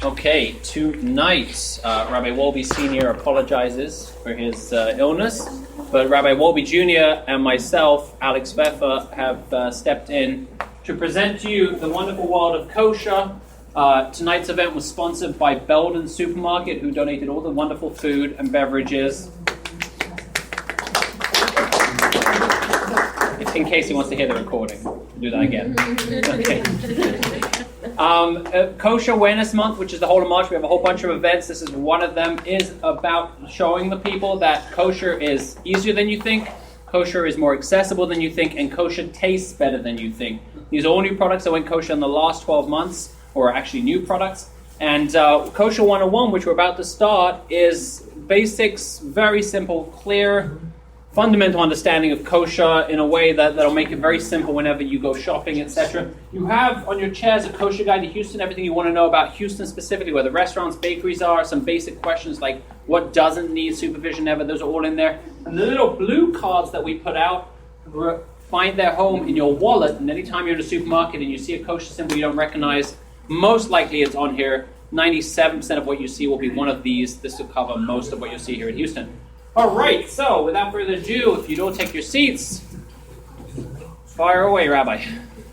Okay, tonight, Rabbi Wolbe Sr. apologizes for his illness, but Rabbi Wolbe Jr. and myself, Alex Pfeffer, have stepped in to present to you the wonderful world of kosher. Tonight's event was sponsored by Belden Supermarket, who donated all the wonderful food and beverages. In case he wants to hear the recording, do that again. Okay. Kosher Awareness Month, which is the whole of March, we have a whole bunch of events. This is one of them, is about showing the people that kosher is easier than you think, kosher is more accessible than you think, and kosher tastes better than you think. These are all new products that went kosher in the last 12 months, or actually new products. And Kosher 101, which we're about to start, is basics, very simple, clear, fundamental understanding of kosher in a way that'll make it very simple whenever you go shopping, etc. You have on your chairs a kosher guide to Houston, everything you want to know about Houston specifically, where the restaurants, bakeries are, some basic questions like what doesn't need supervision ever, those are all in there. And the little blue cards that we put out find their home in your wallet, and anytime you're in a supermarket and you see a kosher symbol you don't recognize, most likely it's on here. 97% of what you see will be one of these. This will cover most of what you'll see here in Houston. All right, so without further ado, if you don't take your seats, fire away, Rabbi.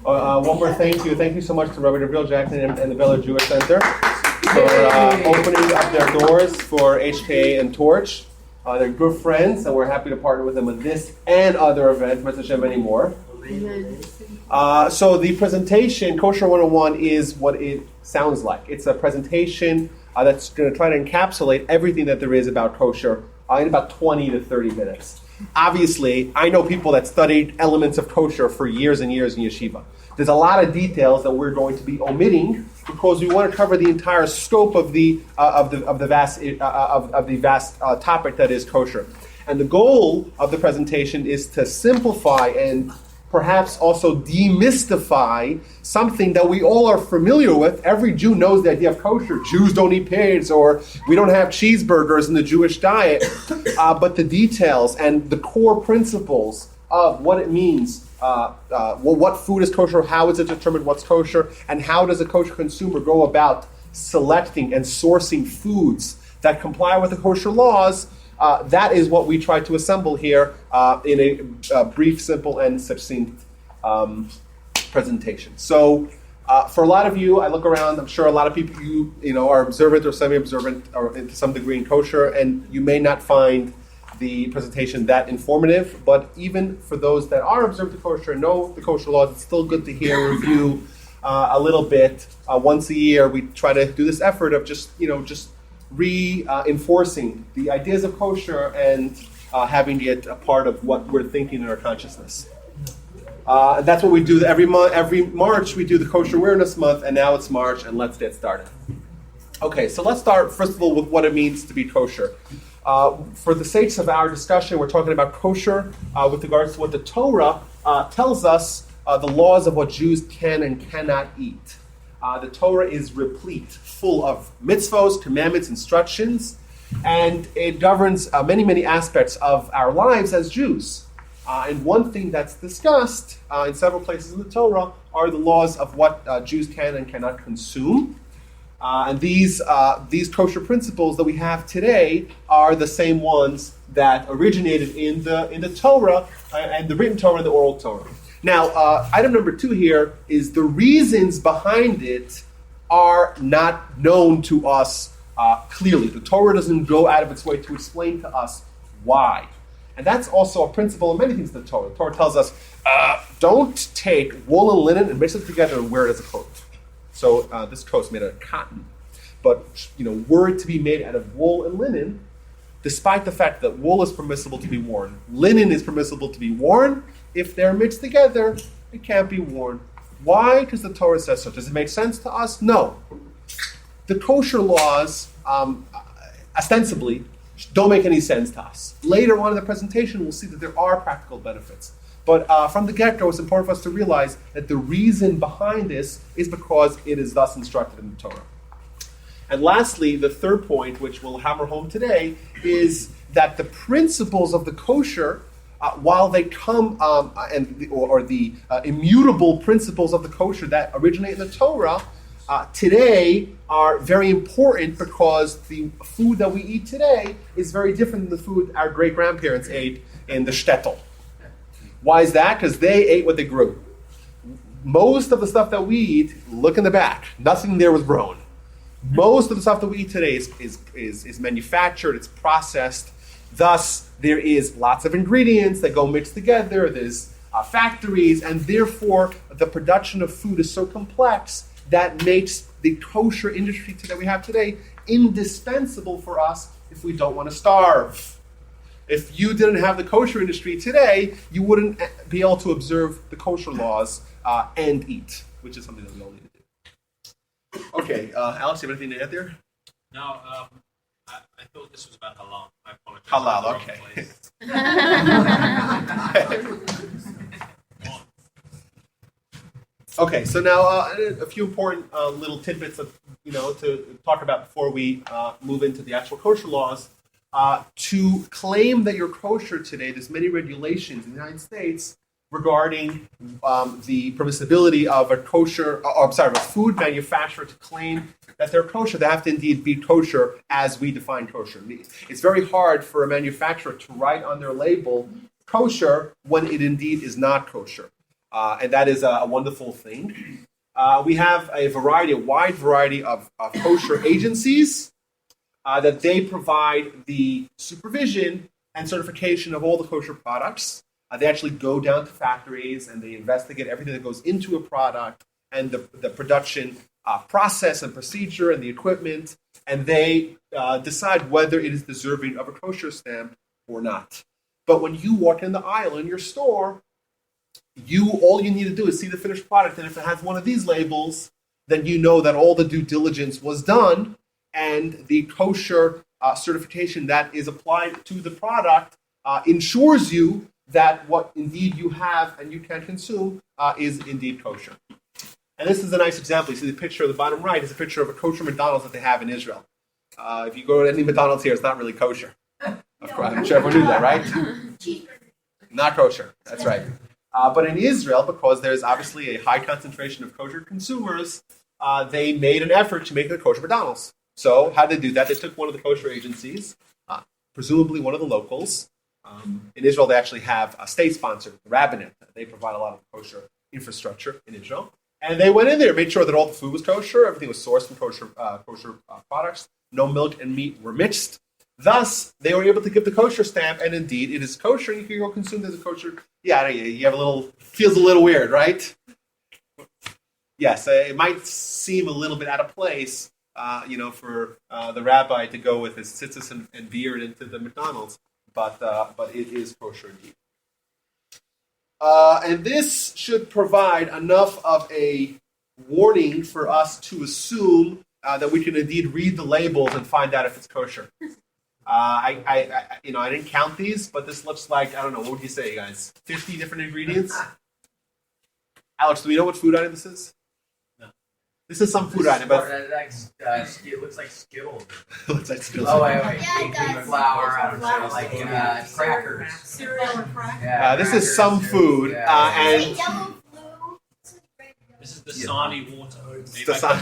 One more thank you. Thank you so much to Rabbi Gabriel Jackson and the Bella Jewish Center for opening up their doors for HKA and Torch. They're good friends, and we're happy to partner with them on this and other events, Mr. Shem, many more. So the presentation, Kosher 101, is what it sounds like. It's a presentation that's going to try to encapsulate everything that there is about kosher in about 20 to 30 minutes. Obviously, I know people that studied elements of kosher for years and years in yeshiva. There's a lot of details that we're going to be omitting because we want to cover the entire scope of the vast topic that is kosher. And the goal of the presentation is to simplify and perhaps also demystify something that we all are familiar with. Every Jew knows the idea of kosher. Jews don't eat pigs, or we don't have cheeseburgers in the Jewish diet. But the details and the core principles of what it means, what food is kosher, how is it determined what's kosher, and how does a kosher consumer go about selecting and sourcing foods that comply with the kosher laws, that is what we try to assemble here in a brief, simple, and succinct presentation. So, for a lot of you, I look around, I'm sure a lot of people you know are observant or semi-observant or to some degree in kosher, and you may not find the presentation that informative, but even for those that are observant to kosher and know the kosher laws, it's still good to hear a review a little bit. Once a year, we try to do this effort of just reinforcing the ideas of kosher and having it a part of what we're thinking in our consciousness. And that's what we do every month. Every March we do the Kosher Awareness Month, and now it's March, and let's get started. Okay, so let's start first of all with what it means to be kosher. For the sakes of our discussion, we're talking about kosher with regards to what the Torah tells us, the laws of what Jews can and cannot eat. The Torah is replete, full of mitzvos, commandments, instructions, and it governs many, many aspects of our lives as Jews. And one thing that's discussed in several places in the Torah are the laws of what Jews can and cannot consume. And these kosher principles that we have today are the same ones that originated in the Torah and the written Torah and the oral Torah. Now, item number 2 here is the reasons behind it are not known to us clearly. The Torah doesn't go out of its way to explain to us why. And that's also a principle in many things in the Torah. The Torah tells us, don't take wool and linen and mix it together and wear it as a coat. So this coat's made out of cotton. But, were it to be made out of wool and linen, despite the fact that wool is permissible to be worn, linen is permissible to be worn, if they're mixed together, it can't be worn. Why? Because the Torah says so. Does it make sense to us? No. The kosher laws, ostensibly, don't make any sense to us. Later on in the presentation, we'll see that there are practical benefits. But from the get-go, it's important for us to realize that the reason behind this is because it is thus instructed in the Torah. And lastly, the third point, which we'll hammer home today, is that the principles of the kosher while they come or the immutable principles of the kosher that originate in the Torah, today are very important because the food that we eat today is very different than the food our great-grandparents ate in the shtetl. Why is that? Because they ate what they grew. Most of the stuff that we eat, look in the back, nothing there was grown. Most of the stuff that we eat today is manufactured, it's processed. Thus, there is lots of ingredients that go mixed together. There's factories, and therefore the production of food is so complex that makes the kosher industry that we have today indispensable for us if we don't want to starve. If you didn't have the kosher industry today, you wouldn't be able to observe the kosher laws and eat, which is something that we all need to do. Okay, Alex, you have anything to add there? No, I thought this was about halal. I apologize. Halal, okay. Okay, so now a few important little tidbits of to talk about before we move into the actual kosher laws. To claim that you're kosher today, there's many regulations in the United States regarding the permissibility of a food manufacturer to claim that they're kosher. They have to indeed be kosher as we define kosher. It's very hard for a manufacturer to write on their label kosher when it indeed is not kosher. And that is a wonderful thing. We have a wide variety of kosher agencies that they provide the supervision and certification of all the kosher products. They actually go down to factories and they investigate everything that goes into a product and the production process and procedure and the equipment, and they decide whether it is deserving of a kosher stamp or not. But when you walk in the aisle in your store, all you need to do is see the finished product, and if it has one of these labels, then you know that all the due diligence was done, and the kosher certification that is applied to the product ensures you that what indeed you have and you can consume is indeed kosher. And this is a nice example. You see the picture at the bottom right is a picture of a kosher McDonald's that they have in Israel. If you go to any McDonald's here, it's not really kosher. Of course, I'm sure everyone knew that, right? Not kosher, that's right. But in Israel, because there's obviously a high concentration of kosher consumers, they made an effort to make it a kosher McDonald's. So how did they do that? They took one of the kosher agencies, presumably one of the locals. In Israel, they actually have a state-sponsored, the rabbinate. They provide a lot of kosher infrastructure in Israel. And they went in there, made sure that all the food was kosher, everything was sourced from kosher products, no milk and meat were mixed. Thus, they were able to give the kosher stamp, and indeed, it is kosher, and you can go consume it as a kosher. Yeah, you have feels a little weird, right? Yes, it might seem a little bit out of place, for the rabbi to go with his tzitzis and beard into the McDonald's, but it is kosher indeed. And this should provide enough of a warning for us to assume that we can indeed read the labels and find out if it's kosher. I didn't count these, but this looks like, I don't know, what would you say, guys? 50 different ingredients? Alex, do we know what food item this is? No. This is some food item, but It looks like Skittles. looks like Skittles. Oh, wait. Yeah, it Baking does. flour, I don't know, like crackers. Cereal or crackers. Yeah, This is some crackers, food, yeah. and Yellow blue. This is the Sani water. It's the Sani.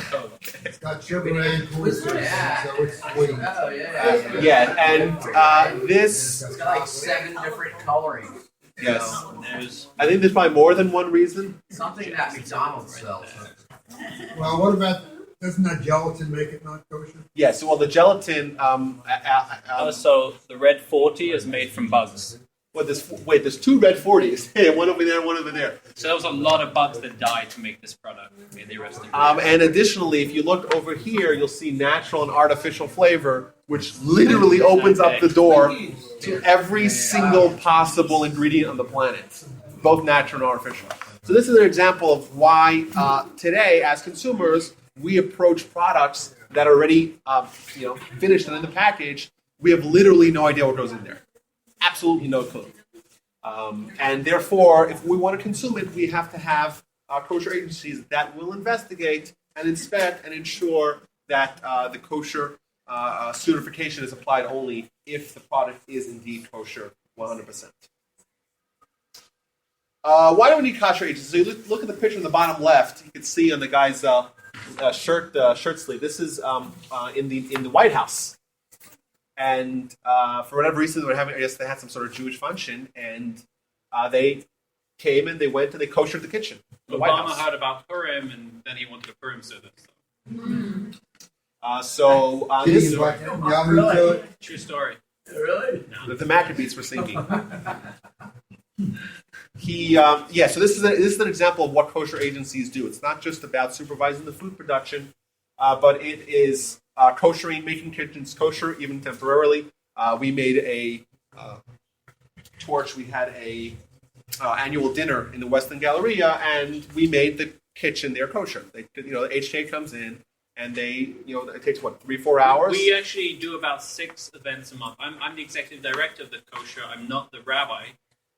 It's got sugar and glucose, Yeah. so it's sweet. Oh, yeah. yeah, and this, It's got like 7 different colorings. yes, So, there's I think there's probably more than one reason. something that McDonald's sells. Well, what about, doesn't that gelatin make it not kosher? Yes, well, the gelatin, So the red 40 is made from bugs. there's two red 40s. One over there, one over there. So there was a lot of bugs that died to make this product. May they rest in peace. And additionally, if you look over here, you'll see natural and artificial flavor, which literally opens up the door to every single possible ingredient on the planet, both natural and artificial. So this is an example of why today, as consumers, we approach products that are already finished and in the package. We have literally no idea what goes in there. Absolutely no clue. And therefore, if we want to consume it, we have to have kosher agencies that will investigate and inspect and ensure that the kosher certification is applied only if the product is indeed kosher 100%. Why do we need kosher agencies? So you look at the picture on the bottom left. You can see on the guy's shirt sleeve. This is in the White House, and for whatever reason, I guess they had some sort of Jewish function, and they came and they went and they koshered the kitchen. The White Obama House. heard about Purim, and then he wanted a Purim service. Did This he is invite Netanyahu to it? True story. Really? the Maccabees were singing. So this is an example of what kosher agencies do. It's not just about supervising the food production, but it is koshering, making kitchens kosher, even temporarily. We made a torch. We had a annual dinner in the Western Galleria, and we made the kitchen there kosher. The HK comes in, and it takes 3-4 hours. We actually do about 6 events a month. I'm the executive director of the Kosher. I'm not the rabbi.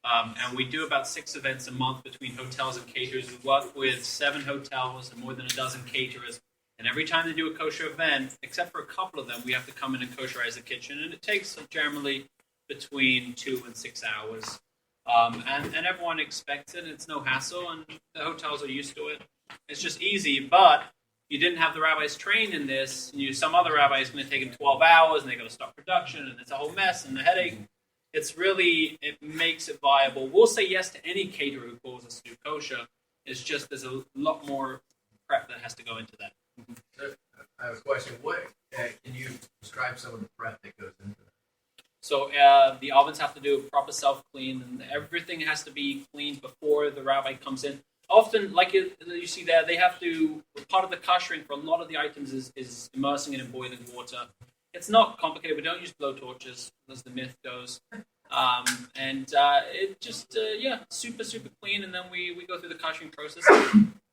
And we do about 6 events a month between hotels and caterers. We work with 7 hotels and more than a dozen caterers. And every time they do a kosher event, except for a couple of them, we have to come in and kosherize the kitchen. And it takes generally between 2 and 6 hours. And everyone expects it. It's no hassle, and the hotels are used to it. It's just easy, but you didn't have the rabbis trained in this. Some other rabbi is going to take them 12 hours, and they got to stop production, and it's a whole mess and a headache. It makes it viable. We'll say yes to any caterer who calls us to do kosher. It's just there's a lot more prep that has to go into that. So, I have a question. What can you describe some of the prep that goes into that? So the ovens have to do a proper self-clean, and everything has to be cleaned before the rabbi comes in. Often, like you see there, they have to, part of the koshering for a lot of the items is immersing it in boiling water. It's not complicated. We don't use blowtorches, as the myth goes. It just, super, super clean, and then we go through the koshering process.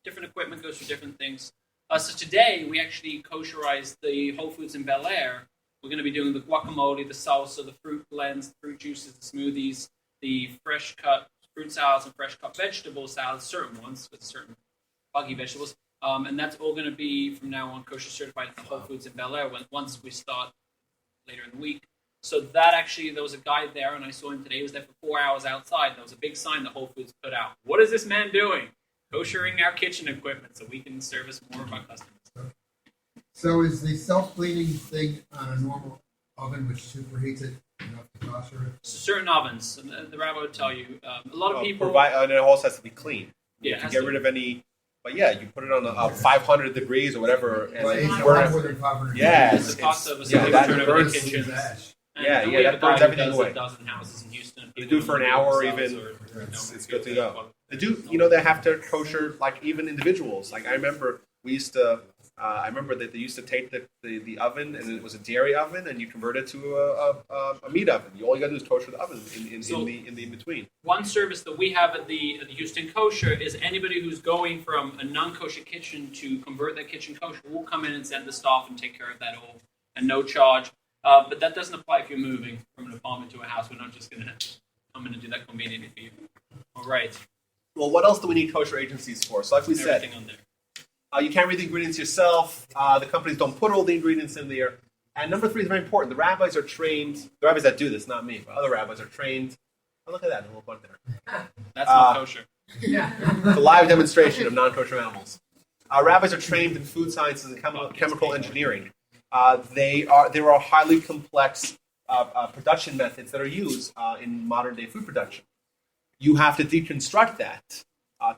Different equipment goes through different things. So today, we actually kosherized the Whole Foods in Bel Air. We're going to be doing the guacamole, the salsa, the fruit blends, the fruit juices, the smoothies, the fresh cut fruit salads and fresh cut vegetable salads, certain ones with certain buggy vegetables. And that's all going to be, from now on, kosher certified at the Whole Foods in Bel Air once we start later in the week. So there was a guy there, and I saw him today. He was there for 4 hours outside. There was a big sign that Whole Foods put out. What is this man doing? Koshering our kitchen equipment so we can service more of our customers. So is the self-cleaning thing on a normal oven which superheats it enough to kosher it? So certain ovens, and the rabbi would tell you, a lot of people... and it also has to be clean. Yeah, to get rid of any... But yeah, you put it on a 500 degrees or whatever. And Well, it's it's not more than 500 Yeah, degrees. It's the cost of a yeah, city that turn over burns the kitchens. And Yeah, we yeah, have that a burns guy who everything does away. a dozen houses in Houston. They do it for an hour or even- It's good to go. They do, they have to kosher, like, even individuals. Like, I remember that they used to take the oven, and it was a dairy oven, and you convert it to a meat oven. All you got to do is kosher the oven in the in-between. One service that we have at the Houston Kosher is anybody who's going from a non-kosher kitchen to convert their kitchen kosher will come in and send the staff and take care of that all, and no charge. But that doesn't apply if you're moving from an apartment to a house. We're not just going to come in and do that conveniently for you. All right. Well, what else do we need kosher agencies for? So like we said, Everything on there. you can't read the ingredients yourself. The companies don't put all the ingredients in there. And number 3 is very important. The rabbis are trained. The rabbis that do this, not me, but other rabbis are trained. Oh, look at that, a little bug there. That's not kosher. It's a live demonstration of non-kosher animals. Rabbis are trained in food sciences and chemical engineering. There are highly complex production methods that are used in modern-day food production. You have to deconstruct that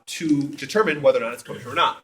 to determine whether or not it's kosher or not.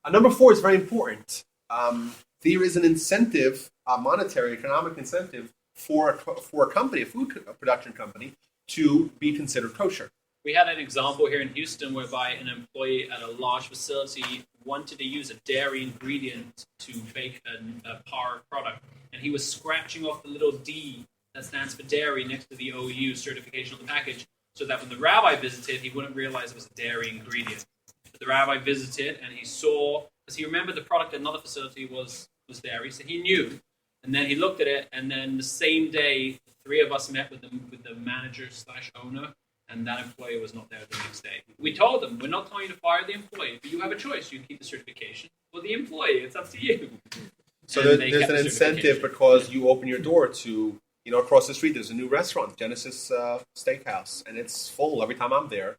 Number 4 is very important. There is an incentive, a monetary, economic incentive for a company, a food production company, to be considered kosher. We had an example here in Houston whereby an employee at a large facility wanted to use a dairy ingredient to bake a par product. And he was scratching off the little D that stands for dairy next to the OU certification on the package so that when the rabbi visited, he wouldn't realize it was a dairy ingredient. But the rabbi visited and he saw, because he remembered the product at another facility was dairy, so he knew. And then he looked at it, and then the same day, the 3 of us met with the manager/owner, and that employee was not there the next day. We told them, we're not telling you to fire the employee, but you have a choice. You can keep the certification. Or the employee, it's up to you. So And there's they kept an the incentive certification. because you open your door to, across the street there's a new restaurant, Genesis Steakhouse, and it's full every time I'm there.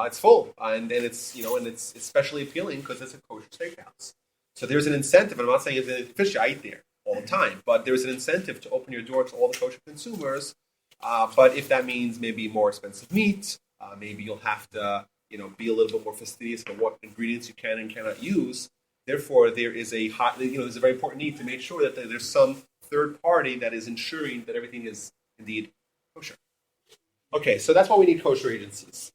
It's full, and it's and it's especially appealing because it's a kosher steakhouse. So there's an incentive, and I'm not saying it's an fish I eat there all the time, but there's an incentive to open your door to all the kosher consumers. But if that means maybe more expensive meat, maybe you'll have to be a little bit more fastidious about what ingredients you can and cannot use. Therefore, there is there's a very important need to make sure that there's some third party that is ensuring that everything is indeed kosher. Okay, so that's why we need kosher agencies.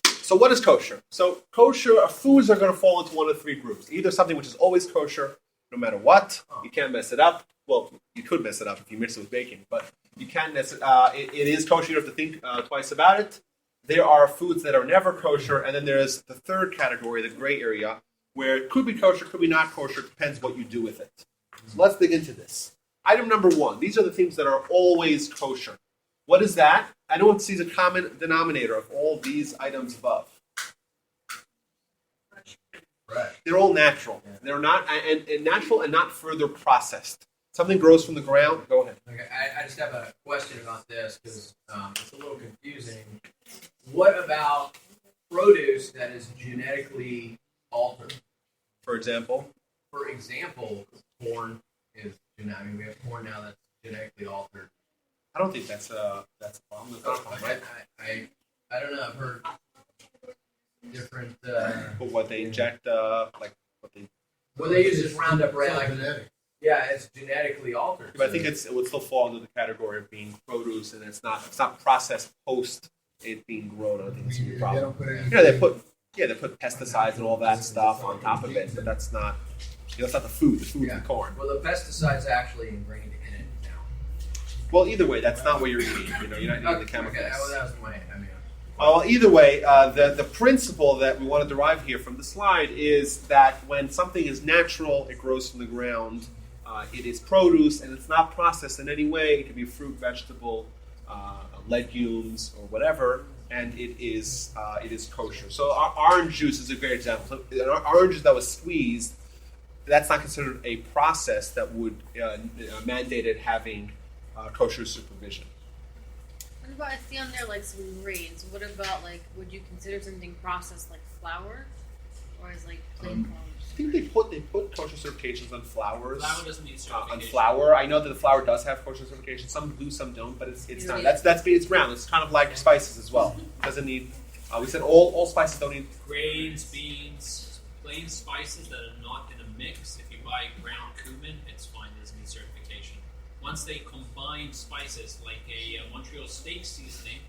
So what is kosher? So kosher foods are going to fall into one of three groups. Either something which is always kosher, no matter what. You can't mess it up. Well, you could mess it up if you mix it with bacon, but you can't mess it. It is kosher. You don't have to think twice about it. There are foods that are never kosher, and then there's the third category, the gray area, where it could be kosher, could be not kosher. It depends what you do with it. So let's dig into this. Item number 1. These are the things that are always kosher. What is that? I don't see the common denominator of all these items above. Right. They're all natural. They're not and natural and not further processed. Something grows from the ground. Go ahead. Okay, I just have a question about this because it's a little confusing. What about produce that is genetically altered? For example, Corn is genetic. I mean, we have corn now that's genetically altered. I don't think that's a problem. That's not a problem, right? I don't know. I've heard different. But what they inject, like what they. Well, they use this Roundup Ready. Like, Genetic. yeah, it's genetically altered. But I think it would still fall under the category of being produce, and it's not processed post it being grown. I don't think it's a They problem. don't put anything. They put pesticides and all that stuff on top of it, but that's not. That's not the food. The food's the corn. Well, the pesticide's actually ingrained in it now. Well, either way, that's not what you're eating. You're not eating the chemicals. Okay, well, that was my. I mean. Well, either way, the principle that we want to derive here from the slide is that when something is natural, it grows from the ground. It is produce, and it's not processed in any way. It can be fruit, vegetable, legumes, or whatever, and it is kosher. So our orange juice is a great example. So an orange juice that was squeezed, that's not considered a process that would mandate it having kosher supervision. What about, I see on there like some grains. What about would you consider something processed like flour? Or is plain flour? I think they put kosher certifications on flours. Flour doesn't need certification. On flour, I know that the flour does have kosher certification. Some do, some don't, but it's not. It's brown. It's kind of like spices as well. Doesn't need. We said all spices don't need. Grains, beans, plain spices that are not in a mix. If you buy ground cumin, it's fine. It doesn't need certification. Once they combine spices like a Montreal steak seasoning,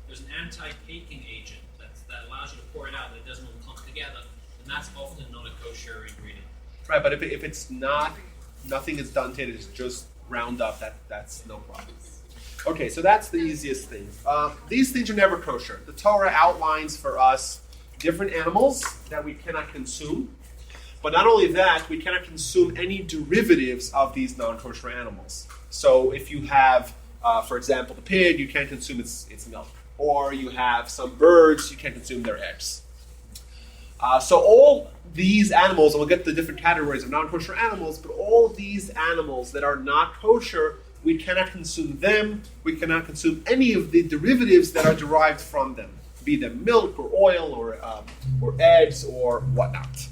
there's an anti-caking agent that allows you to pour it out. That it doesn't all come together. And that's often not a kosher ingredient. Right, but if it's not, nothing is done to it. It's just ground up. That's no problem. Okay, so that's the easiest thing. These things are never kosher. The Torah outlines for us different animals that we cannot consume. But not only that, we cannot consume any derivatives of these non-kosher animals. So if you have, for example, the pig, you can't consume its milk. Or you have some birds, you can't consume their eggs. So all these animals, and we'll get to the different categories of non-kosher animals, but all these animals that are not kosher, we cannot consume them. We cannot consume any of the derivatives that are derived from them, be them milk or oil or eggs or whatnot.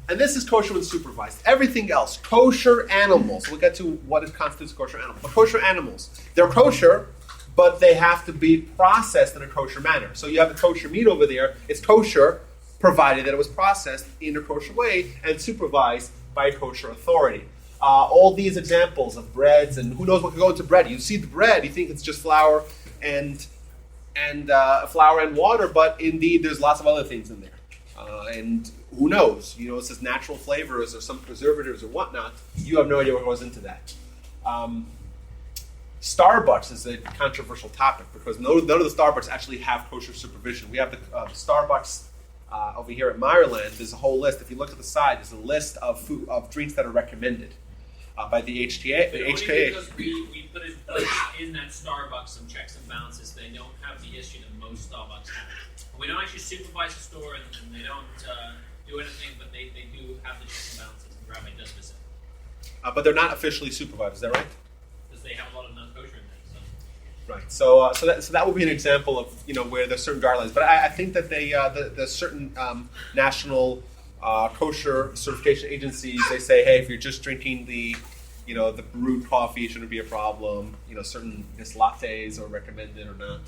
And this is kosher when supervised. Everything else, kosher animals. We'll get to what constitutes kosher animal. But kosher animals, they're kosher, but they have to be processed in a kosher manner. So you have the kosher meat over there. It's kosher, provided that it was processed in a kosher way and supervised by a kosher authority. All these examples of breads, and who knows what could go into bread. You see the bread, you think it's just flour and water, but indeed there's lots of other things in there. And who knows? It says natural flavors or some preservatives or whatnot. You have no idea what goes into that. Starbucks is a controversial topic because none of the Starbucks actually have kosher supervision. We have the Starbucks over here at Meyerland. There's a whole list. If you look at the side, there's a list of drinks that are recommended by the HTA. But only because we put it in that Starbucks some checks and balances. They don't have the issue that most Starbucks have. We don't actually supervise the store, and they don't do anything, but they do have the checks and balances. And Rabbi does visit. But they're not officially supervised. Is that right? Because they have a lot of non-kosher in there. So. Right. So that would be an example of where there's certain guidelines. But I think that the certain national kosher certification agencies, they say, hey, if you're just drinking the brewed coffee, it shouldn't be a problem. Certain lattes are recommended or not.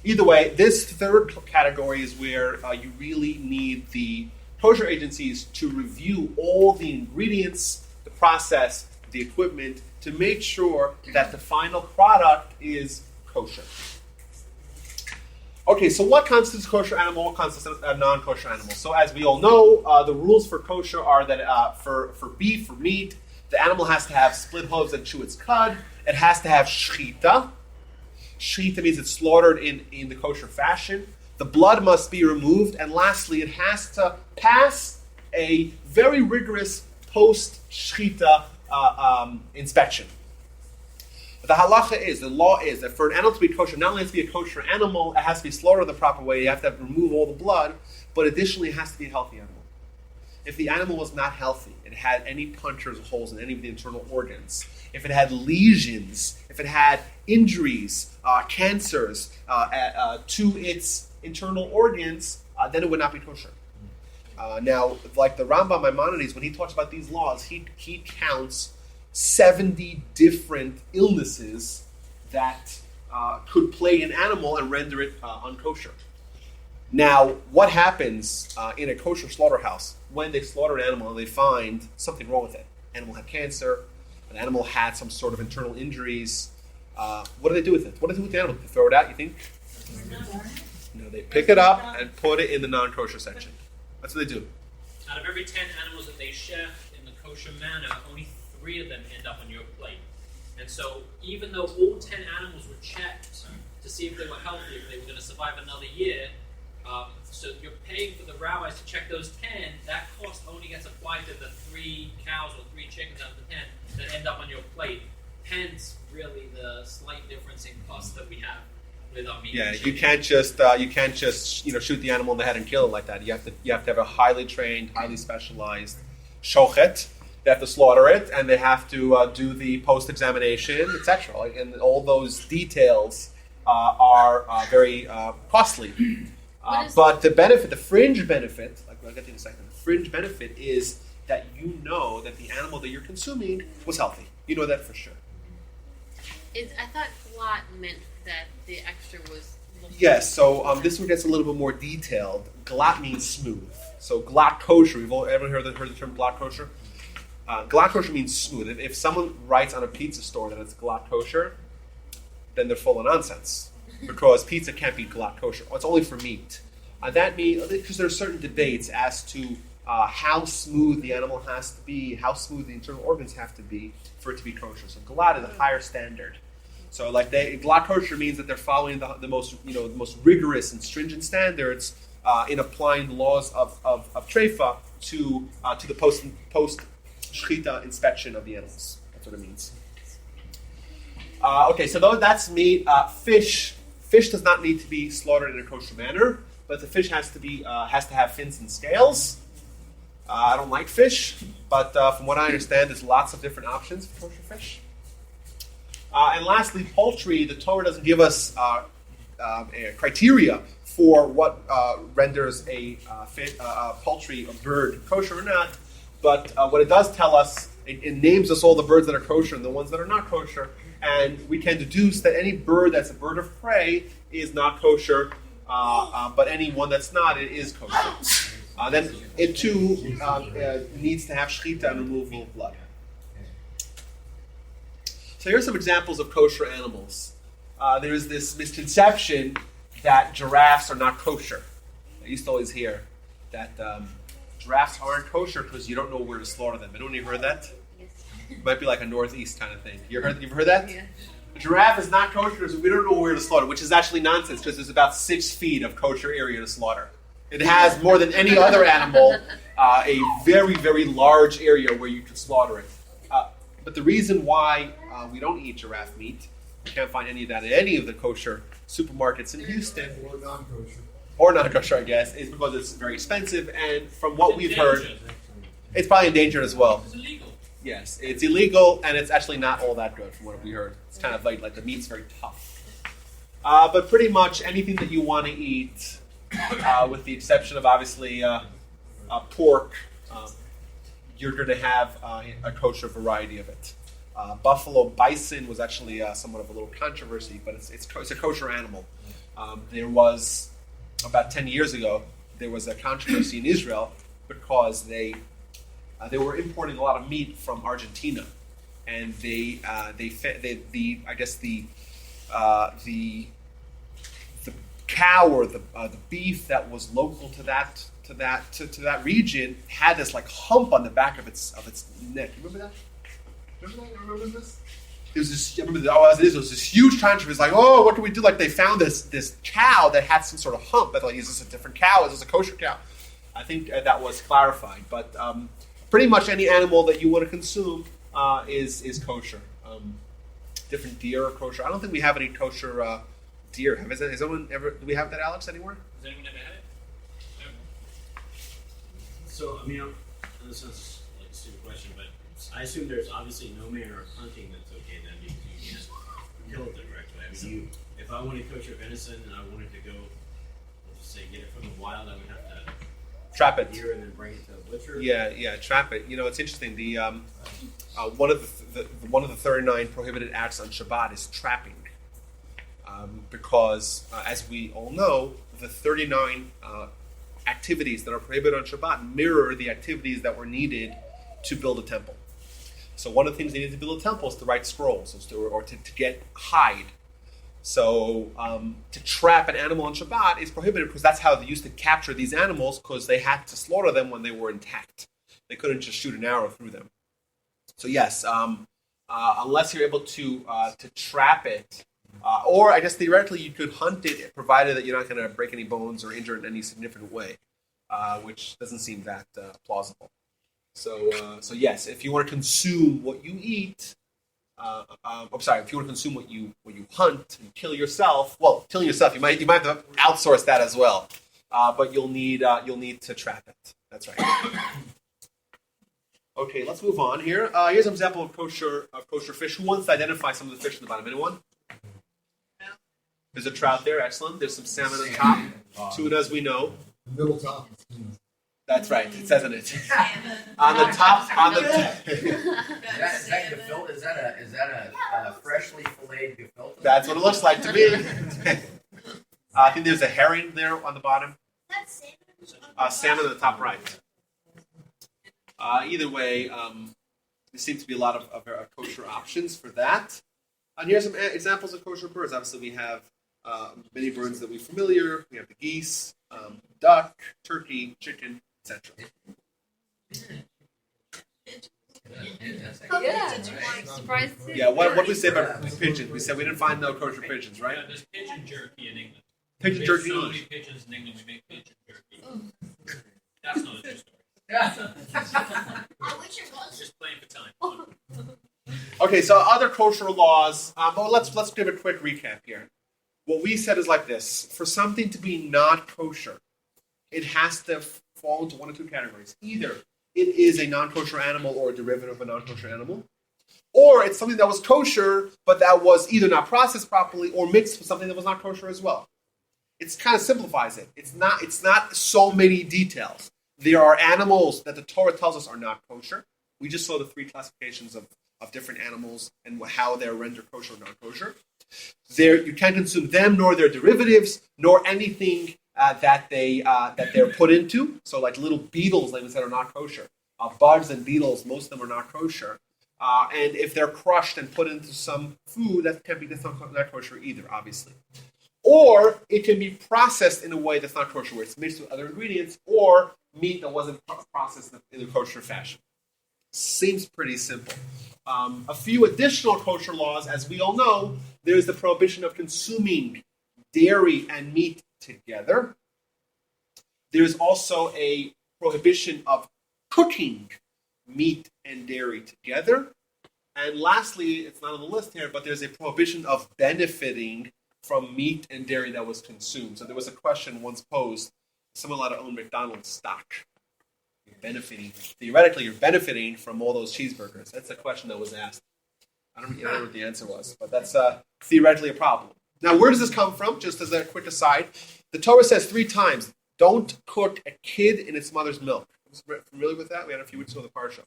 Either way, this third category is where you really need the kosher agencies to review all the ingredients, the process, the equipment, to make sure that the final product is kosher. Okay, so what constitutes a kosher animal? What constitutes a non-kosher animal? So as we all know, the rules for kosher are that for beef, for meat, the animal has to have split hooves and chew its cud. It has to have shchita. Shchita means it's slaughtered in the kosher fashion. The blood must be removed. And lastly, it has to pass a very rigorous post-shchita inspection. The halacha is, the law is, that for an animal to be kosher, not only has to be a kosher animal, it has to be slaughtered the proper way, you have to remove all the blood, but additionally it has to be a healthy animal. If the animal was not healthy, it had any punctures or holes in any of the internal organs, if it had lesions, if it had injuries, cancers to its internal organs, then it would not be kosher. Now, like the Rambam Maimonides, when he talks about these laws, he counts 70 different illnesses that could plague an animal and render it unkosher. Now, what happens in a kosher slaughterhouse when they slaughter an animal and they find something wrong with it? Animal had cancer, an animal had some sort of internal injuries. What do they do with it? What do they do with the animal? They throw it out, you think? No, they pick it up and put it in the non-kosher section. That's what they do. Out of every 10 animals that they chef in the kosher manner, only 3 of them end up on your plate. And so even though all 10 animals were checked to see if they were healthy, if they were going to survive another year, so you're paying for the rabbis to check those 10, that cost only gets applied to the 3 cows or 3 chickens out of the 10 that end up on your plate. Hence, really, the slight difference in cost that we have with our meat. Yeah, you can't just shoot the animal in the head and kill it like that. You have to have a highly trained, highly specialized shochet. They have to slaughter it, and they have to do the post-examination, etc. And all those details are very costly. But the benefit, the fringe benefit, like we'll get to in a second, the fringe benefit is that you know that the animal that you're consuming was healthy. You know that for sure. I thought glatt meant that the extra was... Yes, so this one gets a little bit more detailed. Glatt means smooth. So glatt kosher, we've all ever heard the term glatt kosher? Glatt kosher means smooth. If someone writes on a pizza store that it's glatt kosher, then they're full of nonsense. Because pizza can't be glatt kosher. It's only for meat. That means, because there are certain debates as to how smooth the animal has to be, how smooth the internal organs have to be for it to be kosher. So glatt is a higher standard. So glatt kosher means that they're following the most rigorous and stringent standards in applying the laws of treifa to the post shchita inspection of the animals. That's what it means. Okay, so that's meat. Fish does not need to be slaughtered in a kosher manner, but the fish has to have fins and scales. I don't like fish, but from what I understand, there's lots of different options for kosher fish. And lastly, poultry. The Torah doesn't give us a criteria for what renders a poultry, a bird, kosher or not. But what it does tell us, it names us all the birds that are kosher and the ones that are not kosher. And we can deduce that any bird that's a bird of prey is not kosher, but any one that's not, it is kosher. Then it too needs to have shchita and removal of blood. So here's some examples of kosher animals. There's this misconception that giraffes are not kosher. I used to always hear that giraffes aren't kosher because you don't know where to slaughter them. Anyone ever heard that? Yes. It might be like a northeast kind of thing. You've heard that? Yeah. A giraffe is not kosher because we don't know where to slaughter, which is actually nonsense because there's about 6 feet of kosher area to slaughter. It has more than any other animal, a very, very large area where you can slaughter it. But the reason why we don't eat giraffe meat, we can't find any of that in any of the kosher supermarkets in Houston, Or non-kosher. or non-kosher, I guess, is because it's very expensive. And from what we've heard, it's probably endangered as well. It's illegal. Yes, it's illegal, and it's actually not all that good from what we heard. It's kind of like the meat's very tough. But pretty much anything that you want to eat, with the exception of obviously pork, you're going to have a kosher variety of it. Buffalo bison was actually somewhat of a little controversy, but it's a kosher animal. There was, about 10 years ago, there was a controversy in Israel because they were importing a lot of meat from Argentina, and the cow or the beef that was local to that region had this like hump on the back of its neck. You remember that? Remember this? There was this. I remember it was this huge controversy. It's like, oh, what can we do? Like they found this cow that had some sort of hump. I thought, is this a different cow? Is this a kosher cow? I think that was clarified. But pretty much any animal that you want to consume is kosher. Different deer are kosher. I don't think we have any kosher deer. Has anyone ever? Do we have that, Alex, anywhere? Has anyone ever had it? So, I mean, this is like a stupid question, but I assume there's obviously no manner of hunting that's okay then because you can't kill it the correct way. I mean, if I wanted kosher venison and I wanted to go, let's just say, get it from the wild, I would have to trap it deer and then bring it to a butcher. Yeah, trap it. You know, it's interesting. The one of the 39 prohibited acts on Shabbat is trapping, because as we all know, the 39 activities that are prohibited on Shabbat mirror the activities that were needed to build a temple. So one of the things they needed to build a temple is to write scrolls, or to get hide. So to trap an animal on Shabbat is prohibited because that's how they used to capture these animals, because they had to slaughter them when they were intact. They couldn't just shoot an arrow through them. So yes, unless you're able to trap it, or I guess theoretically you could hunt it, provided that you're not going to break any bones or injure it in any significant way, which doesn't seem that plausible. So yes, if you want to consume what you eat, if you want to consume what you hunt and kill yourself, well, killing yourself, you might have to outsource that as well, but you'll need to trap it. That's right. Okay, let's move on here. Here's an example of kosher fish. Who wants to identify some of the fish in the bottom? Anyone? There's a trout there, excellent. There's some salmon on top. Tuna, as we know. The middle top. That's right. It says on it. On the top. Is that gefilte? Is that a freshly filleted gefilte? That's what it looks like to me. I think there's a herring there on the bottom. Salmon on the top right. Either way, there seems to be a lot of kosher options for that. And here's some examples of kosher birds. Obviously, we have many birds that we're familiar. We have the geese, duck, turkey, chicken, etc. Yeah, surprised too. Yeah, what did we say about pigeons? We said we didn't find no kosher pigeons, right? Yeah, there's pigeon jerky in England. Pigeon We jerky have so English. many pigeons in England, we make pigeon jerky. That's not a true story. I wish it was. Just playing for time. Okay, so other kosher laws. Well, let's give a quick recap here. What we said is like this: for something to be not kosher, it has to fall into one of two categories. Either it is a non-kosher animal or a derivative of a non-kosher animal, or it's something that was kosher but that was either not processed properly or mixed with something that was not kosher as well. It kind of simplifies it. It's not so many details. There are animals that the Torah tells us are not kosher. We just saw the three classifications of different animals and how they're rendered kosher or non-kosher. You can't consume them, nor their derivatives, nor anything that they're put into. So like little beetles, like we said, are not kosher. Bugs and beetles, most of them are not kosher. And if they're crushed and put into some food, that's not kosher either, obviously. Or it can be processed in a way that's not kosher, where it's mixed with other ingredients, or meat that wasn't processed in a kosher fashion. Seems pretty simple. A few additional kosher laws, as we all know, there's the prohibition of consuming dairy and meat together. There's also a prohibition of cooking meat and dairy together. And lastly, it's not on the list here, but there's a prohibition of benefiting from meat and dairy that was consumed. So there was a question once posed: someone allowed to own McDonald's stock? Theoretically, you're benefiting from all those cheeseburgers. That's a question that was asked. I don't know what the answer was, but that's theoretically a problem. Now, where does this come from? Just as a quick aside, the Torah says 3 times, don't cook a kid in its mother's milk. Familiar with that? We had a few weeks ago in the parsha.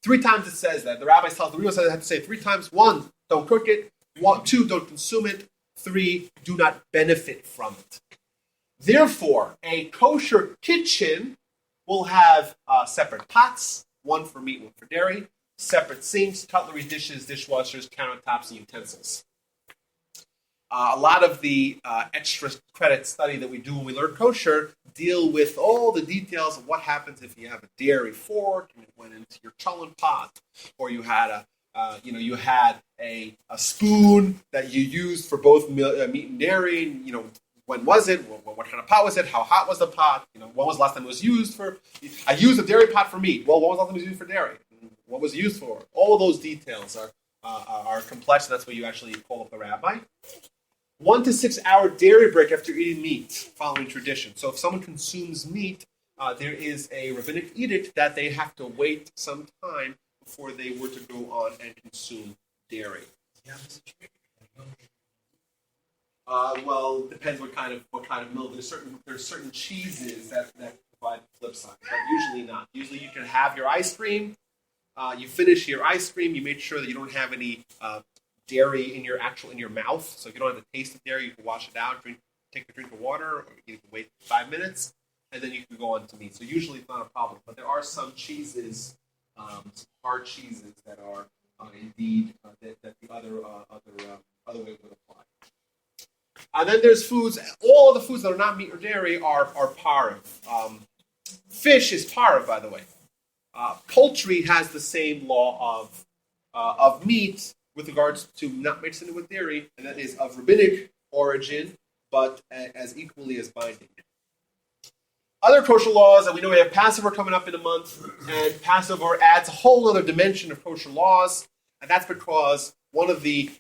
3 times it says that. The rabbis tell us, the Rebbe have to say 3 times. 1, don't cook it. 2, don't consume it. 3, do not benefit from it. Therefore, a kosher kitchen will have separate pots, 1 for meat, 1 for dairy, separate sinks, cutlery, dishes, dishwashers, countertops, and utensils. A lot of the extra credit study that we do when we learn kosher deal with all the details of what happens if you have a dairy fork and it went into your cholent pot, or you had a spoon that you used for both meat and dairy. And, when was it? What kind of pot was it? How hot was the pot? When was the last time it was used for? I used a dairy pot for meat. Well, when was the last time it was used for dairy? What was it used for? All of those details are complex, and that's where you actually call up the rabbi. 1 to 6 hour dairy break after eating meat, following tradition. So if someone consumes meat, there is a rabbinic edict that they have to wait some time before they were to go on and consume dairy. Well, depends what kind of milk. There's certain cheeses that provide the flip side, but usually not. Usually you can have your ice cream. You finish your ice cream. You make sure that you don't have any dairy in your mouth. So if you don't have the taste of dairy, you can wash it out, take a drink of water, or you can wait 5 minutes, and then you can go on to meat. So usually it's not a problem. But there are some cheeses, some hard cheeses that are indeed that the other way would apply. And then there's foods. All of the foods that are not meat or dairy are parv. Fish is parv, by the way. Poultry has the same law of meat with regards to not mixing it with dairy, and that is of rabbinic origin, but as equally as binding. Other kosher laws, and we know we have Passover coming up in a month, and Passover adds a whole other dimension of kosher laws, and that's because one of the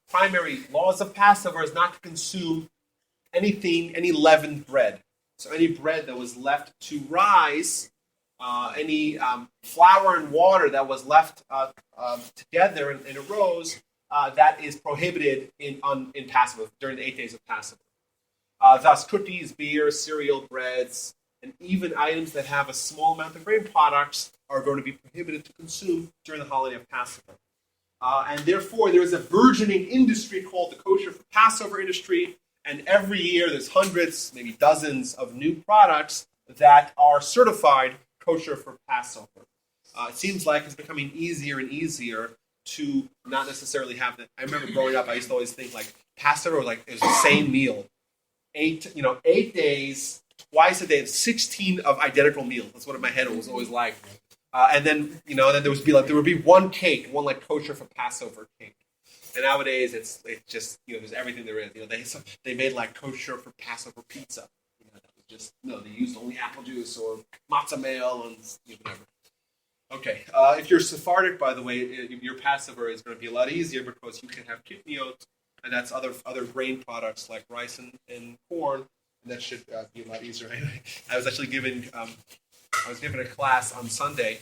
primary laws of Passover is not to consume any leavened bread. So any bread that was left to rise, any flour and water that was left together in a rows, that is prohibited in Passover, during the 8 days of Passover. Thus, cookies, beer, cereal, breads, and even items that have a small amount of grain products are going to be prohibited to consume during the holiday of Passover. And therefore, there is a burgeoning industry called the Kosher for Passover industry, and every year there's hundreds, maybe dozens of new products that are certified kosher for Passover. It seems like it's becoming easier and easier to not necessarily have that. I remember growing up, I used to always think like Passover was like it was the same meal. 8 days, twice a day, 16 of identical meals. That's what in my head it was always like. And then there would be one cake, one like kosher for Passover cake. And nowadays it's just there's everything there is. They made like kosher for Passover pizza. They used only apple juice or matzah meal and whatever. Okay, if you're Sephardic, by the way, your Passover is going to be a lot easier because you can have kitniot, and that's other grain products like rice and corn, and that should be a lot easier. I was actually given a class on Sunday,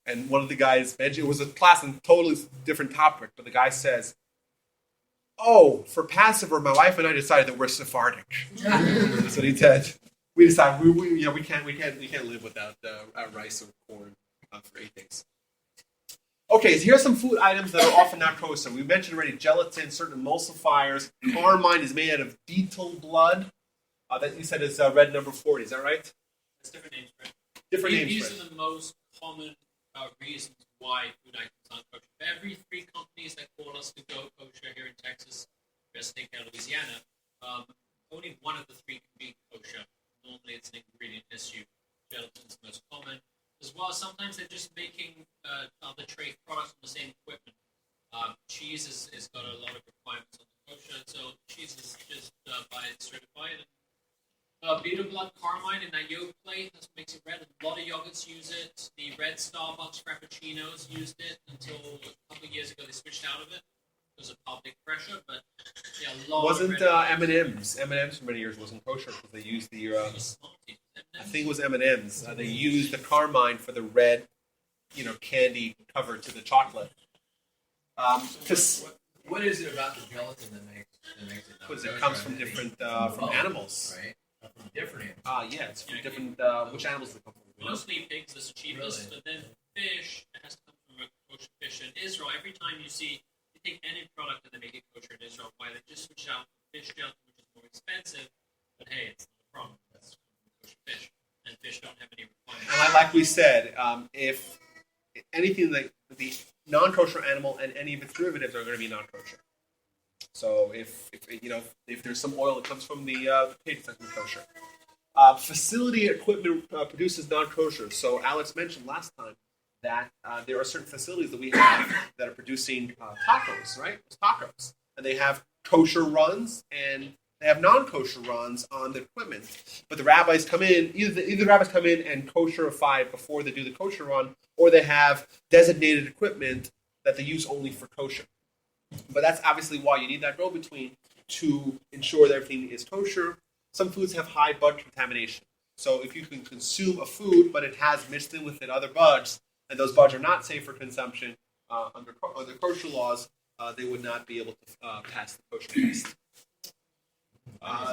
and one of the guys mentioned, it was a class on a totally different topic, but the guy says, "Oh, for Passover, my wife and I decided that we're Sephardic." That's what he said. We decided we can't live without rice or corn for 8 days. Okay, so here are some food items that are often not kosher. We mentioned already gelatin, certain emulsifiers. Carmine is made out of beetle blood. That you said is red number 40. Is that right? It's different names, right? Different names. These are the most common reasons why food items aren't kosher. Every 3 companies that call us to go kosher here in Texas, just think out of Louisiana, only one of the 3 can be kosher. Normally it's an ingredient issue. Gelatin's the most common. As well as sometimes they're just making other trade products from the same equipment. Cheese has got a lot of requirements on the kosher, so cheese is just by certified. Beetle blood, carmine, and that yolk plate, that's what makes it red. A lot of yogurts use it. The red Starbucks Frappuccinos used it until a couple of years ago they switched out of it because of public pressure. But yeah, a lot. Wasn't M&M's for many years wasn't kosher because they used the I think it was M&M's. They used the carmine for the red, candy cover to the chocolate. What is it about the gelatin that makes that makes it Because it non-kosher. comes from different from animals. Right? From different animals. Yeah, it's from different. Which animals do they come from? Mostly pigs is the cheapest, Really? but then fish it has to come from a kosher fish. In Israel, every time you take any product and they make it kosher in Israel, why they just switch out fish gelatin, which is more expensive, but hey, it's not a problem. That's kosher fish, and fish don't have any requirements. And like we said, if anything like the non-kosher animal and any of its derivatives are going to be non-kosher. So if there's some oil that comes from the pig, it's not going to be kosher. Facility equipment produces non-kosher. So Alex mentioned last time that there are certain facilities that we have that are producing tacos, right? It's tacos, and they have kosher runs and they have non-kosher runs on the equipment. But the rabbis come in, either the rabbis come in and kosherify it before they do the kosher run, or they have designated equipment that they use only for kosher. But that's obviously why you need that go-between to ensure that everything is kosher. Some foods have high bud contamination. So if you can consume a food, but it has mixed in with it other buds, and those buds are not safe for consumption under kosher laws, they would not be able to pass the kosher test.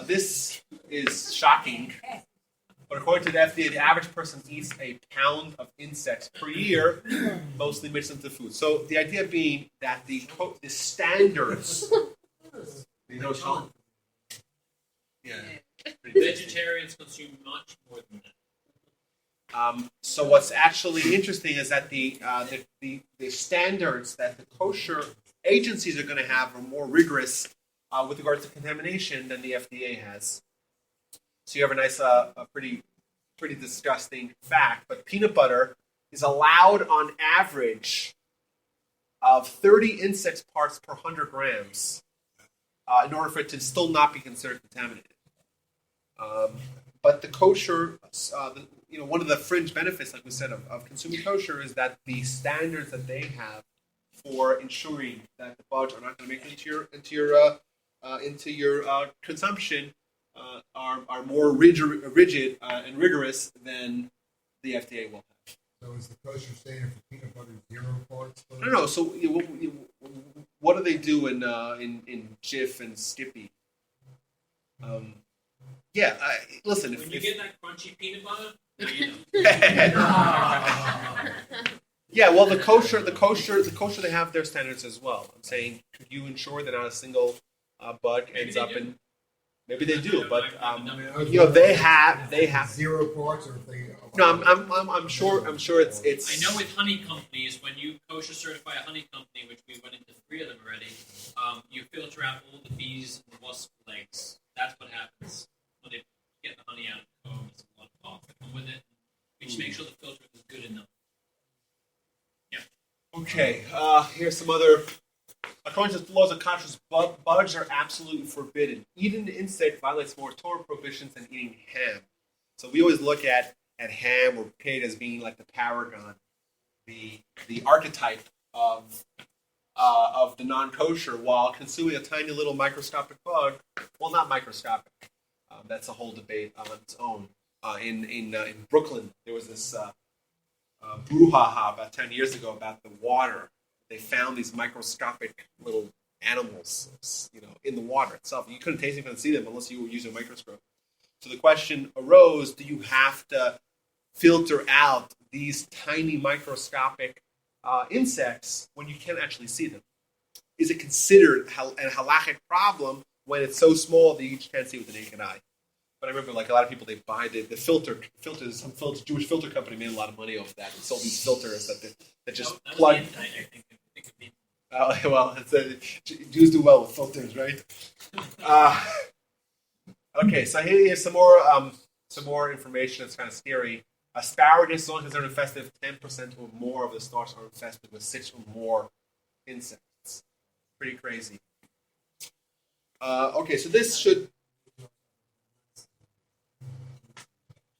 This is shocking, but according to the FDA, the average person eats a pound of insects per year, mostly mixed into food. So the idea being that the standards, you know, yeah, Vegetarians consume much more than that. So what's actually interesting is that the standards that the kosher agencies are going to have are more rigorous with regards to contamination than the FDA has. So you have a nice, a pretty disgusting fact, but peanut butter is allowed on average of 30 insect parts per 100 grams in order for it to still not be considered contaminated. But the kosher, one of the fringe benefits, like we said, of consuming kosher is that the standards that they have for ensuring that the buds are not going to make it into your consumption are more rigid and rigorous than the FDA will have. So is the kosher standard for peanut butter 0 parts? No. So what do they do in Jif and Skippy? Listen. When you get that crunchy peanut butter, now you know. Yeah, well, the kosher, they have their standards as well. I'm saying, could you ensure that not a single bug ends up in? Maybe they do, but they have 0 parts, or if they. No, I'm sure it's. I know with honey companies, when you kosher certify a honey company, which we went into 3 of them already, you filter out all the bees and the wasp legs. That's what happens when they get the honey out of the comb. It's a lot of parts that come with it. We just make sure the filter is good enough. Yeah. Okay. Here's some other. According to the laws of conscience, bugs are absolutely forbidden. Eating the insect violates more Torah prohibitions than eating ham. So we always look at ham or pig as being like the paragon, the archetype of the non-kosher, while consuming a tiny little microscopic bug. Well, not microscopic. That's a whole debate on its own. In Brooklyn, there was this brouhaha about 10 years ago about the water. They found these microscopic little animals, in the water itself. You couldn't taste them, couldn't see them unless you were using a microscope. So the question arose: do you have to filter out these tiny microscopic insects when you can't actually see them? Is it considered a halachic problem when it's so small that you just can't see with the naked eye? But I remember, like, a lot of people, they buy the filters. Some Jewish filter company made a lot of money off that. They sold these filters that just plug. Jews do well with filters, right? Okay, so here's some more information that's kind of scary. Asparagus, as long as they're infested, 10% or more of the stalks are infested with 6 or more insects. Pretty crazy. Okay, so this should.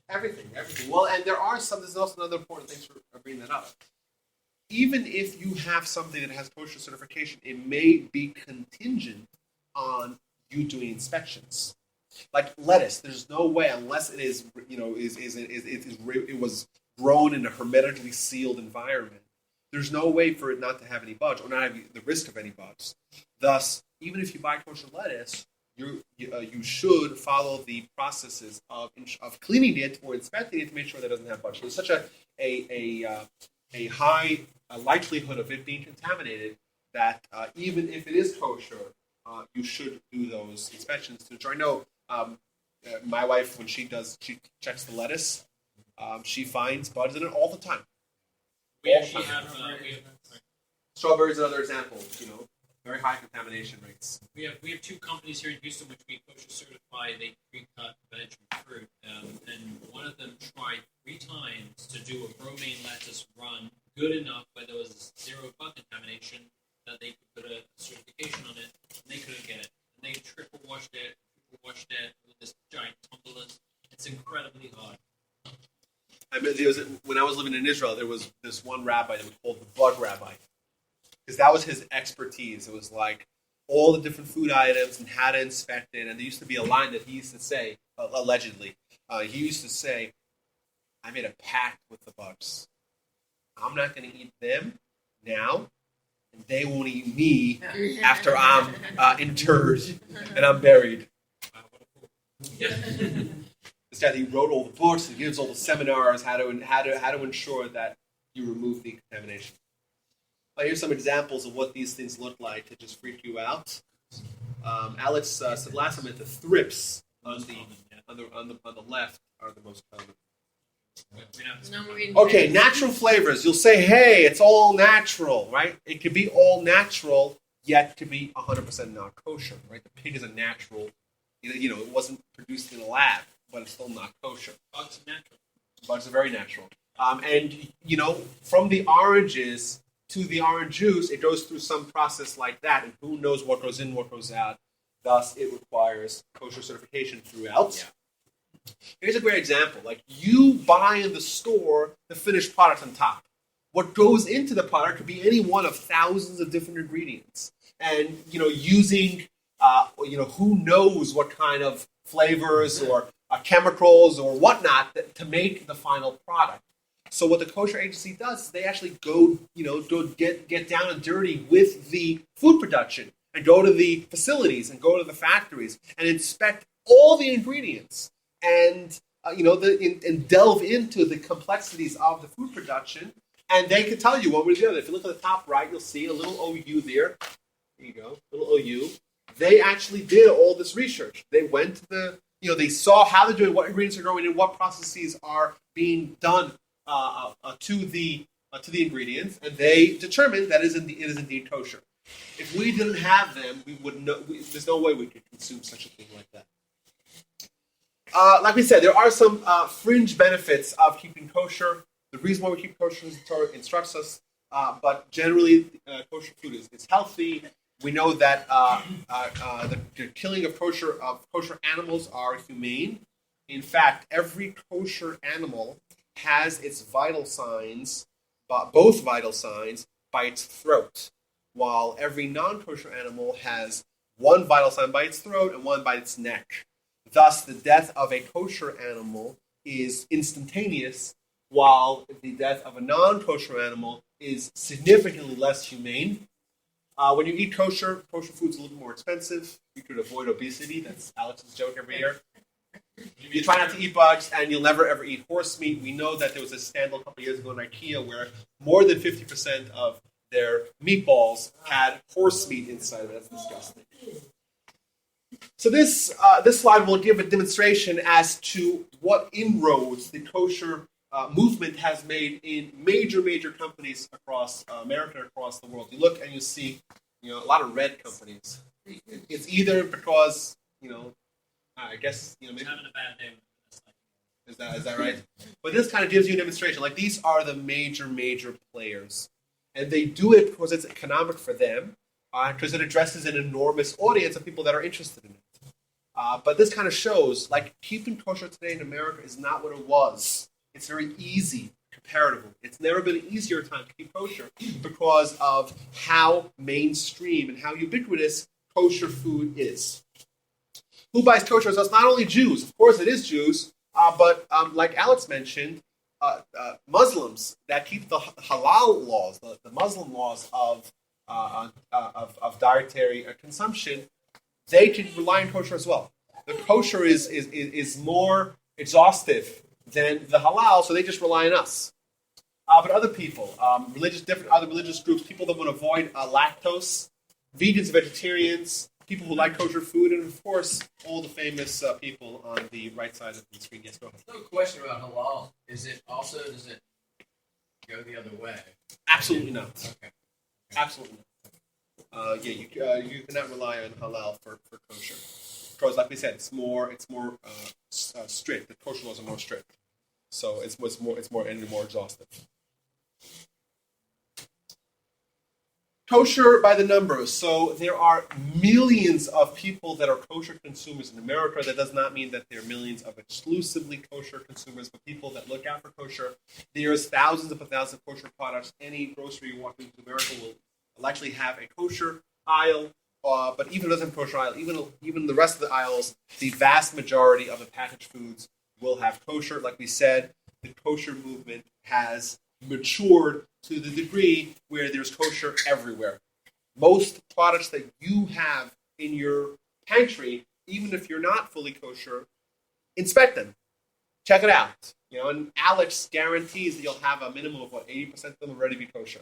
Everything. Well, and there's also another important thing for bringing that up. Even if you have something that has kosher certification, it may be contingent on you doing inspections. Like lettuce, there's no way unless it is, it was grown in a hermetically sealed environment, there's no way for it not to have any bugs or not have the risk of any bugs. Thus, even if you buy kosher lettuce, you should follow the processes of cleaning it or inspecting it to make sure that it doesn't have bugs. So there's such a high likelihood of it being contaminated that even if it is kosher, you should do those inspections to ensure. I know my wife, when she checks the lettuce, she finds bugs in it all the time. We actually have Strawberries are another example. Very high contamination rates. we have two companies here in Houston which we kosher certify. They pre-cut veg and fruit, and one of them tried 3 times to do a romaine lettuce run good enough where there was 0 bug contamination that they could put a certification on it, and they couldn't get it. And they triple washed it with this giant tumblers. It's incredibly hard. When I was living in Israel, there was this one rabbi that was called the bug rabbi, because that was his expertise. It was like all the different food items and how to inspect it. And there used to be a line that he used to say, allegedly, he used to say, "I made a pact with the bugs. I'm not going to eat them now, and they won't eat me after I'm interred and I'm buried." This guy, he wrote all the books, he gives all the seminars how to ensure that you remove the contamination. Here's some examples of what these things look like to just freak you out. Alex said last time that the thrips on the left are the most common. Okay, natural flavors. You'll say, "Hey, it's all natural," right? It could be all natural, yet to be 100% not kosher, right? The pig is a natural. It wasn't produced in a lab, but it's still not kosher. Bugs are natural. Bugs are very natural. And from the oranges to the orange juice, it goes through some process like that, and who knows what goes in, what goes out. Thus, it requires kosher certification throughout. Yeah. Here's a great example. Like, you buy in the store the finished product on top. What goes into the product could be any one of thousands of different ingredients. And, using, who knows what kind of flavors or chemicals or whatnot to make the final product. So what the kosher agency does is they actually go get down and dirty with the food production and go to the facilities and go to the factories and inspect all the ingredients and and delve into the complexities of the food production. And they can tell you one way or the other. If you look at the top right, you'll see a little OU there. There you go, little OU. They actually did all this research. They went to they saw how they're doing, what ingredients are going in, what processes are being done to the ingredients, and they determined that it is indeed kosher. If we didn't have them, we would know. There's no way we could consume such a thing like that. Like we said, there are some fringe benefits of keeping kosher. The reason why we keep kosher is the Torah instructs us, but generally, kosher food is healthy. We know that the killing of kosher animals are humane. In fact, every kosher animal has its vital signs, both vital signs, by its throat, while every non-kosher animal has one vital sign by its throat and one by its neck. Thus, the death of a kosher animal is instantaneous, while the death of a non-kosher animal is significantly less humane. When you eat kosher food's a little more expensive. You could avoid obesity. That's Alex's joke every year. You try not to eat bugs, and you'll never ever eat horse meat. We know that there was a scandal a couple years ago in IKEA where more than 50% of their meatballs had horse meat inside of it. That's disgusting. So this slide will give a demonstration as to what inroads the kosher movement has made in major companies across America and across the world. You look and you see a lot of red companies. It's either because I guess maybe Having a bad day. is that right? But this kind of gives you a demonstration. Like, these are the major players, and they do it because it's economic for them, because it addresses an enormous audience of people that are interested in it. But this kind of shows, like, keeping kosher today in America is not what it was. It's very easy, comparatively. It's never been an easier time to keep kosher because of how mainstream and how ubiquitous kosher food is. Who buys kosher? So it's not only Jews. Of course, it is Jews. But like Alex mentioned, Muslims that keep the halal laws, the Muslim laws of dietary consumption, they can rely on kosher as well. The kosher is more exhaustive than the halal, so they just rely on us. But other people, other religious groups, people that want to avoid lactose, vegans, vegetarians, people who like kosher food, and of course, all the famous people on the right side of the screen. Yes, go ahead. No question about halal. Does it go the other way? Absolutely not. Okay. Absolutely not. You cannot rely on halal for kosher, because like we said, it's more strict. The kosher laws are more strict, so it's more exhaustive. Kosher by the numbers. So there are millions of people that are kosher consumers in America. That does not mean that there are millions of exclusively kosher consumers, but people that look out for kosher. There's thousands of kosher products. Any grocery you walk into America will likely have a kosher aisle. But even if it doesn't have a kosher aisle, even the rest of the aisles, the vast majority of the packaged foods will have kosher. Like we said, the kosher movement has matured to the degree where there's kosher everywhere. Most products that you have in your pantry, even if you're not fully kosher, inspect them. Check it out. And Alex guarantees that you'll have a minimum of 80% of them already be kosher.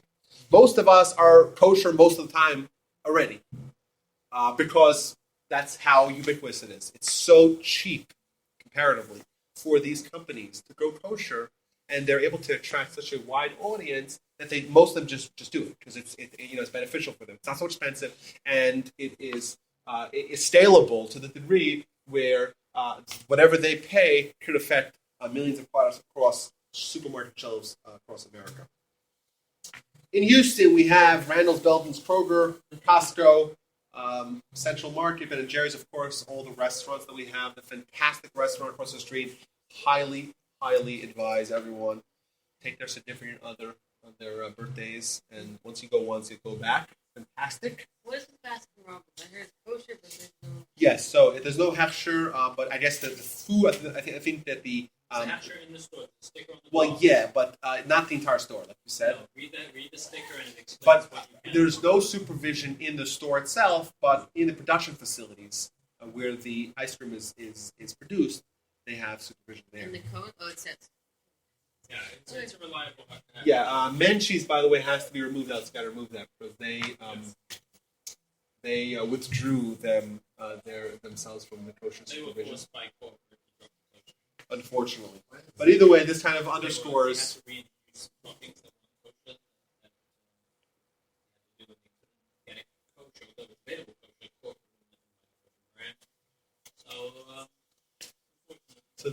Most of us are kosher most of the time already, because that's how ubiquitous it is. It's so cheap, comparatively, for these companies to go kosher, and they're able to attract such a wide audience that most of them just do it because it's beneficial for them. It's not so expensive, and it's scalable to the degree where whatever they pay could affect millions of products across supermarket shelves across America. In Houston, we have Randall's, Belden's, Kroger, Costco, Central Market, Ben & Jerry's, of course, all the restaurants that we have. The fantastic restaurant across the street. Highly advise everyone take their significant other on their birthdays, and once you go once, you go back. Fantastic. What is the fast food wrong with? I heard it's kosher, but there's no. Yes, so there's no hechsher, but I guess that the food. I think that the hechsher in the store, the sticker on the well, box. yeah, but not the entire store, like you said. No, read the sticker and it explains But what you can. there's no supervision in the store itself, but in the production facilities where the ice cream is produced, they have supervision there. In the code? Oh, it says. Yeah, it's a reliable. Yeah, Menchie's, by the way, has to be removed. It's got to remove that because they withdrew themselves from the kosher They were supervision. forced by corporate. Unfortunately, but either way, this kind of underscores. You had to read these things that were kosher, and you had to get it kosher, whether it's available kosher, corporate, brand. So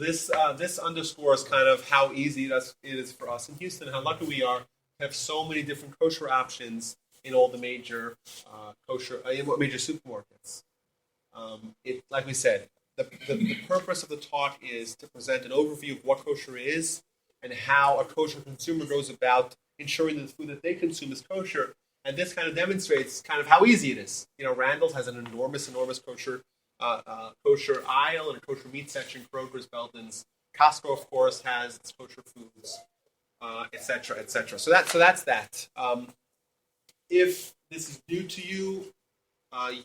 this underscores kind of how easy it is for us in Houston, how lucky we are to have so many different kosher options in all the major major supermarkets. Like we said, the purpose of the talk is to present an overview of what kosher is and how a kosher consumer goes about ensuring that the food that they consume is kosher. And this kind of demonstrates kind of how easy it is. Randall's has an enormous kosher aisle and a kosher meat section. Kroger's, Belden's, Costco, of course, has its kosher foods, etc., etc. So that's that. If this is new to you,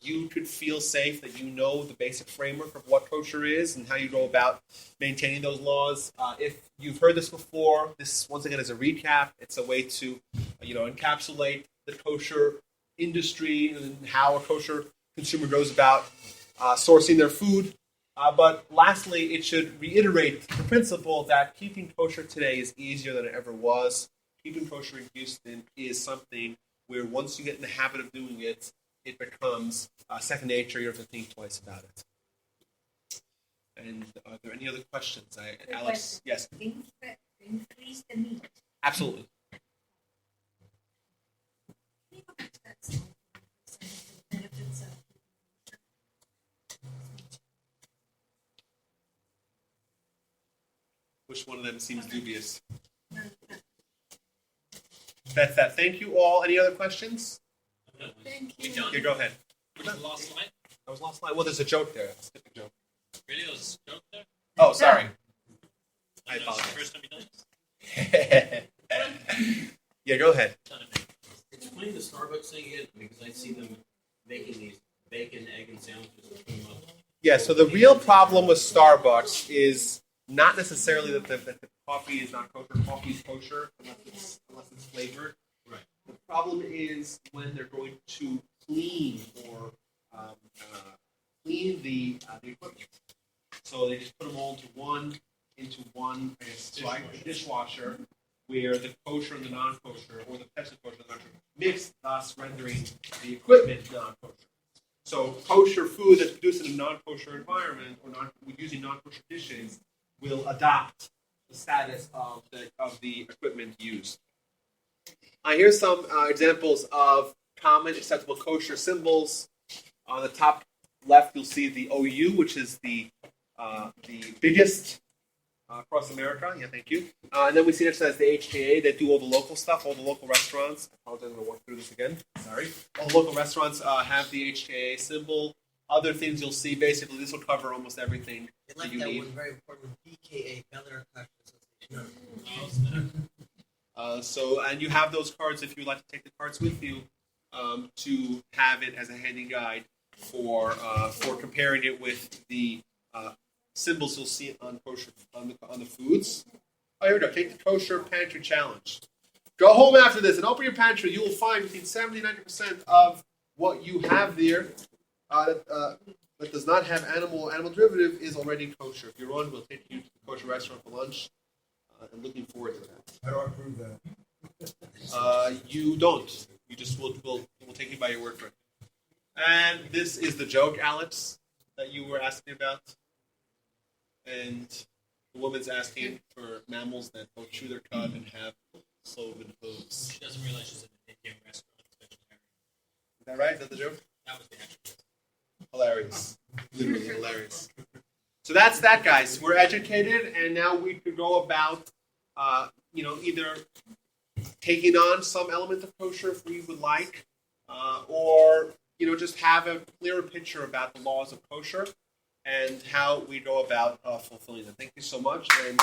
you could feel safe that you know the basic framework of what kosher is and how you go about maintaining those laws. If you've heard this before, this once again is a recap. It's a way to encapsulate the kosher industry and how a kosher consumer goes about sourcing their food. But lastly, it should reiterate the principle that keeping kosher today is easier than it ever was. Keeping kosher in Houston is something where once you get in the habit of doing it, it becomes second nature. You don't have to think twice about it. And are there any other questions? Alex, yes. Increase the meat. Absolutely. Which one of them seems dubious? That's that. Thank you all. Any other questions? Thank We you. done. Okay, go ahead. Which is the last slide? That was last slide. Well, there's a joke there. Let's skip the joke. Really? There was a joke there? Oh, sorry. I It's the apologize. first time you've done this? Yeah, go ahead. Explain the Starbucks thing again, because I see them making these bacon, egg, and sandwiches and put them up. Yeah, so the real problem with Starbucks is not necessarily that the coffee is not kosher. Coffee is kosher unless it's flavored. Right. The problem is when they're going to clean or clean the equipment. So they just put them all into one I guess, like dishwasher, where the kosher and the non-kosher, or the pesha kosher and the non-kosher, mix, thus rendering the equipment non-kosher. So kosher food that's produced in a non-kosher environment or using non-kosher dishes will adopt the status of the equipment used. Here's some examples of common acceptable kosher symbols. On the top left, you'll see the OU, which is the biggest across America. Yeah, thank you. And then we see next to that is the HKA. They do all the local stuff, all the local restaurants. I apologize, I'm going to walk through this again. Sorry. All the local restaurants have the HKA symbol. Other things you'll see, basically, this will cover almost everything They that left you that need. one very important BKA, Bellar Kosher Association. And you have those cards if you'd like to take the cards with you to have it as a handy guide for comparing it with the symbols you'll see on kosher on the foods. Oh, here we go. Take the kosher pantry challenge. Go home after this and open your pantry. You will find between 70 and 90% of what you have there that does not have animal derivative is already kosher. If you're on, we'll take you to the kosher restaurant for lunch. I'm looking forward to that. How do I prove that? You don't. You just we'll take you by your word for it. And this is the joke, Alex, that you were asking about. And the woman's asking for mammals that don't chew their cud and have cloven hooves. She doesn't realize she's in an Indian restaurant. Is that right? Is that the joke? That was the actual. Hilarious. Literally hilarious. So that's that, guys. We're educated, and now we could go about, either taking on some element of kosher if we would like, or, just have a clearer picture about the laws of kosher and how we go about fulfilling them. Thank you so much, and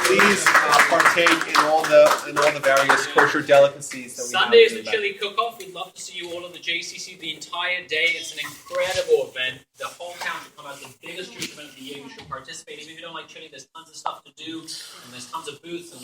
please partake in all the various kosher delicacies that we Sunday is have. the chili cook-off. We'd love to see you all on the JCC the entire day. It's an incredible event. The whole town should come out. The biggest Jewish event of the year. You should participate. Even if you don't like chili, there's tons of stuff to do, and there's tons of booths. And